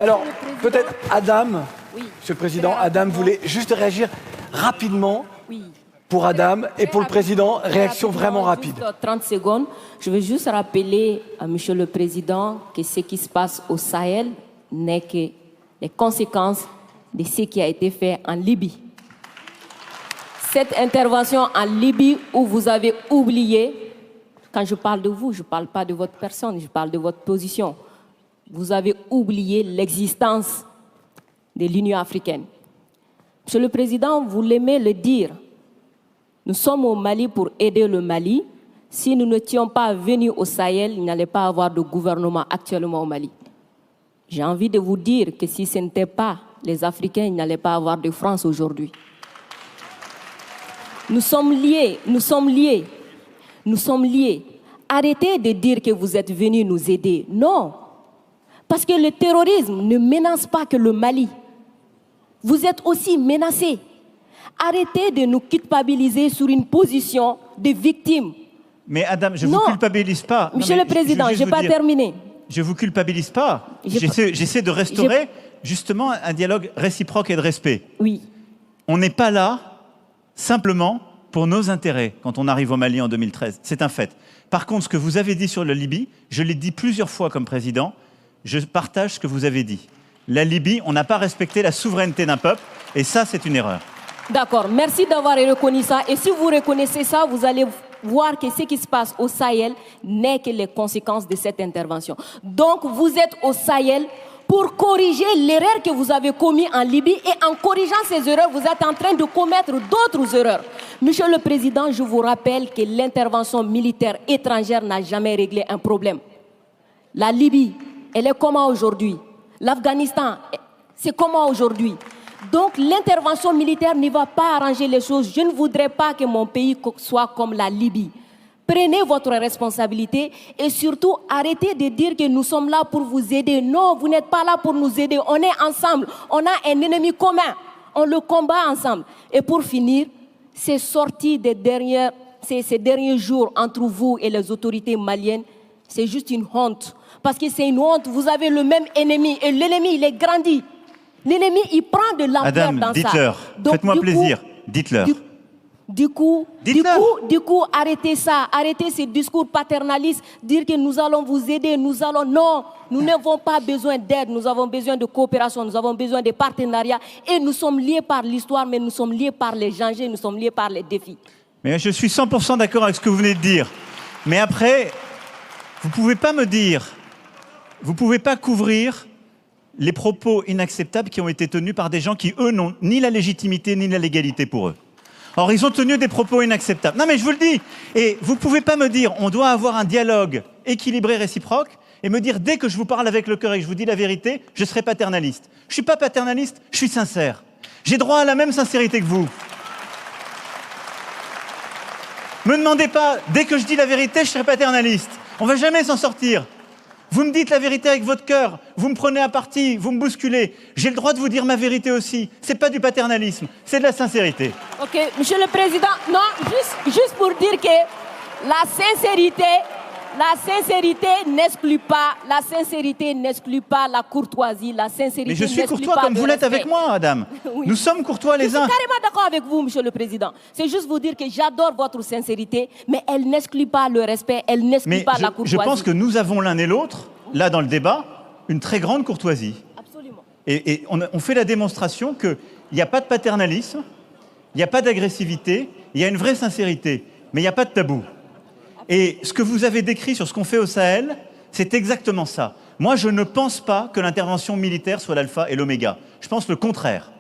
Alors, peut-être Adam, Oui. Monsieur le Président, Adam voulait juste réagir rapidement. Oui. Pour Adam et pour le Président, Très réaction rapidement, vraiment rapide. juste 30 secondes. Je veux juste rappeler à Monsieur le Président que ce qui se passe au Sahel n'est que les conséquences de ce qui a été fait en Libye. Cette intervention en Libye où vous avez oublié, quand je parle de vous, je ne parle pas de votre personne, je parle de votre position. Vous avez oublié l'existence de l'Union africaine. Monsieur le Président, vous l'aimez le dire. Nous sommes au Mali pour aider le Mali. Si nous n'étions pas venus au Sahel, il n'allait pas avoir de gouvernement actuellement au Mali. J'ai envie de vous dire que si ce n'était pas les Africains, il n'allait pas avoir de France aujourd'hui. Nous sommes liés, nous sommes liés, nous sommes liés. Arrêtez de dire que vous êtes venus nous aider. Non, parce que le terrorisme ne menace pas que le Mali. Vous êtes aussi menacés. Arrêtez de nous culpabiliser sur une position de victime. Mais Adam, je ne vous culpabilise pas. Monsieur le Président, je n'ai pas terminé. Je ne vous culpabilise pas. J'essaie de restaurer justement un dialogue réciproque et de respect. Oui. On n'est pas là simplement pour nos intérêts quand on arrive au Mali en 2013. C'est un fait. Par contre, ce que vous avez dit sur la Libye, je l'ai dit plusieurs fois comme président, je partage ce que vous avez dit. La Libye, on n'a pas respecté la souveraineté d'un peuple et ça, c'est une erreur. D'accord, merci d'avoir reconnu ça. Et si vous reconnaissez ça, vous allez voir que ce qui se passe au Sahel n'est que les conséquences de cette intervention. Donc, vous êtes au Sahel pour corriger l'erreur que vous avez commise en Libye. Et en corrigeant ces erreurs, vous êtes en train de commettre d'autres erreurs. Monsieur le Président, je vous rappelle que l'intervention militaire étrangère n'a jamais réglé un problème. La Libye, elle est comment aujourd'hui? L'Afghanistan, c'est comment aujourd'hui? Donc l'intervention militaire ne va pas arranger les choses. Je ne voudrais pas que mon pays soit comme la Libye. Prenez votre responsabilité et surtout arrêtez de dire que nous sommes là pour vous aider. Non, vous n'êtes pas là pour nous aider. On est ensemble. On a un ennemi commun. On le combat ensemble. Et pour finir, ces sorties ces derniers jours entre vous et les autorités maliennes, c'est juste une honte. Parce que c'est une honte. Vous avez le même ennemi et l'ennemi, il est grandi. L'ennemi, il prend de l'ampleur dans ça. Dites-leur. Faites-moi plaisir. Dites-leur. Du coup, arrêtez ça. Arrêtez ces discours paternalistes. Dire que nous allons vous aider, Non, nous n'avons pas besoin d'aide. Nous avons besoin de coopération. Nous avons besoin de partenariat. Et nous sommes liés par l'histoire, mais nous sommes liés par les dangers. Nous sommes liés par les défis. Mais je suis 100% d'accord avec ce que vous venez de dire. Mais après, vous ne pouvez pas me dire, vous ne pouvez pas couvrir les propos inacceptables qui ont été tenus par des gens qui, eux, n'ont ni la légitimité ni la légalité pour eux. Or, ils ont tenu des propos inacceptables. Non, mais je vous le dis. Et vous ne pouvez pas me dire, on doit avoir un dialogue équilibré, réciproque, et me dire, dès que je vous parle avec le cœur et que je vous dis la vérité, je serai paternaliste. Je ne suis pas paternaliste, je suis sincère. J'ai droit à la même sincérité que vous. Me demandez pas, dès que je dis la vérité, je serai paternaliste. On ne va jamais s'en sortir. Vous me dites la vérité avec votre cœur, vous me prenez à partie, vous me bousculez. J'ai le droit de vous dire ma vérité aussi. C'est pas du paternalisme, c'est de la sincérité. Ok, Monsieur le Président, non, juste pour dire que la sincérité n'exclut pas la courtoisie, la sincérité. Mais je suis courtois comme vous l'êtes avec moi, Adam. Oui. Nous sommes courtois les uns. Je suis carrément d'accord avec vous, Monsieur le Président. C'est juste vous dire que j'adore votre sincérité, mais elle n'exclut pas le respect, elle n'exclut pas la courtoisie. Je pense que nous avons l'un et l'autre, là dans le débat, une très grande courtoisie. Absolument. Et on fait la démonstration qu'il n'y a pas de paternalisme, il n'y a pas d'agressivité, il y a une vraie sincérité, mais il n'y a pas de tabou. Et ce que vous avez décrit sur ce qu'on fait au Sahel, c'est exactement ça. Moi, je ne pense pas que l'intervention militaire soit l'alpha et l'oméga. Je pense le contraire.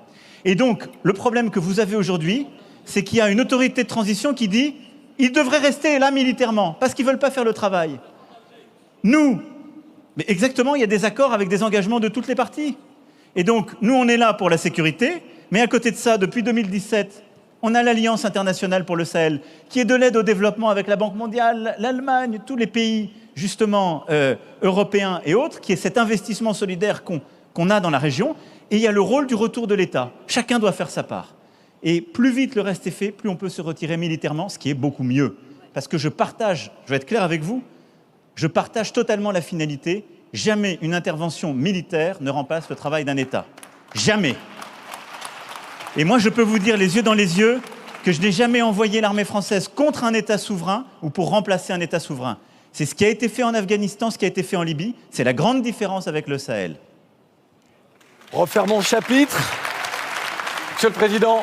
Et donc, le problème que vous avez aujourd'hui, c'est qu'il y a une autorité de transition qui dit « ils devraient rester là militairement, parce qu'ils ne veulent pas faire le travail ». Nous, mais exactement, il y a des accords avec des engagements de toutes les parties. Et donc, nous, on est là pour la sécurité, mais à côté de ça, depuis 2017, on a l'Alliance internationale pour le Sahel, qui est de l'aide au développement avec la Banque mondiale, l'Allemagne, tous les pays, justement, européens et autres, qui est cet investissement solidaire qu'on a dans la région. Et il y a le rôle du retour de l'État. Chacun doit faire sa part. Et plus vite le reste est fait, plus on peut se retirer militairement, ce qui est beaucoup mieux. Parce que je vais être clair avec vous, je partage totalement la finalité jamais une intervention militaire ne remplace le travail d'un État. Jamais. Et moi, je peux vous dire les yeux dans les yeux que je n'ai jamais envoyé l'armée française contre un État souverain ou pour remplacer un État souverain. C'est ce qui a été fait en Afghanistan, ce qui a été fait en Libye. C'est la grande différence avec le Sahel. Refermons le chapitre. Monsieur le Président,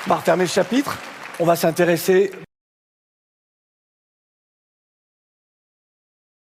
on va refermer le chapitre. On va s'intéresser